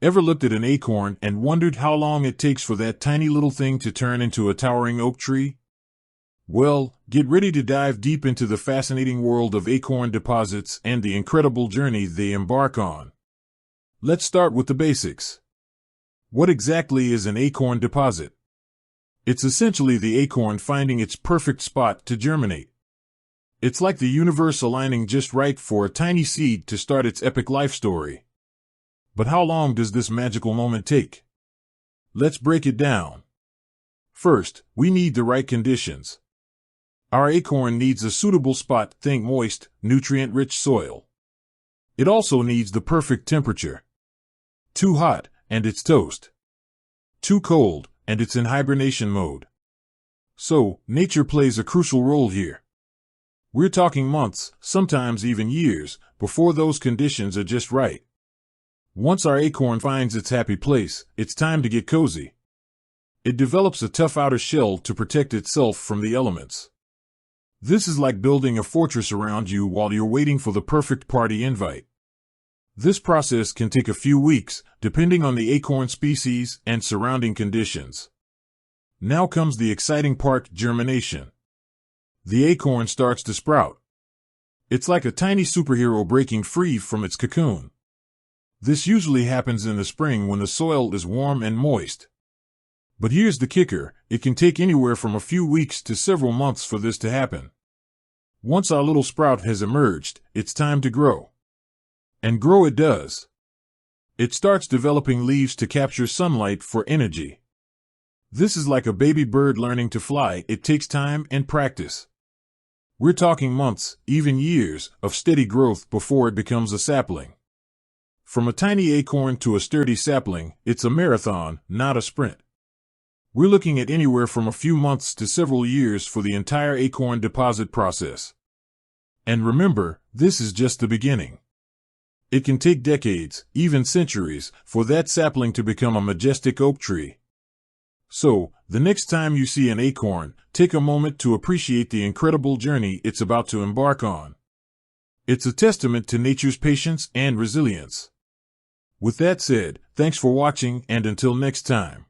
Ever looked at an acorn and wondered how long it takes for that tiny little thing to turn into a towering oak tree? Well, get ready to dive deep into the fascinating world of acorn deposits and the incredible journey they embark on. Let's start with the basics. What exactly is an acorn deposit? It's essentially the acorn finding its perfect spot to germinate. It's like the universe aligning just right for a tiny seed to start its epic life story. But how long does this magical moment take? Let's break it down. First, we need the right conditions. Our acorn needs a suitable spot, think moist, nutrient-rich soil. It also needs the perfect temperature. Too hot, and it's toast. Too cold, and it's in hibernation mode. So, nature plays a crucial role here. We're talking months, sometimes even years, before those conditions are just right. Once our acorn finds its happy place, it's time to get cozy. It develops a tough outer shell to protect itself from the elements. This is like building a fortress around you while you're waiting for the perfect party invite. This process can take a few weeks, depending on the acorn species and surrounding conditions. Now comes the exciting part, germination. The acorn starts to sprout. It's like a tiny superhero breaking free from its cocoon. This usually happens in the spring when the soil is warm and moist. But here's the kicker, it can take anywhere from a few weeks to several months for this to happen. Once our little sprout has emerged, it's time to grow. And grow it does. It starts developing leaves to capture sunlight for energy. This is like a baby bird learning to fly, it takes time and practice. We're talking months, even years, of steady growth before it becomes a sapling. From a tiny acorn to a sturdy sapling, it's a marathon, not a sprint. We're looking at anywhere from a few months to several years for the entire acorn deposit process. And remember, this is just the beginning. It can take decades, even centuries, for that sapling to become a majestic oak tree. So, the next time you see an acorn, take a moment to appreciate the incredible journey it's about to embark on. It's a testament to nature's patience and resilience. With that said, thanks for watching, and until next time.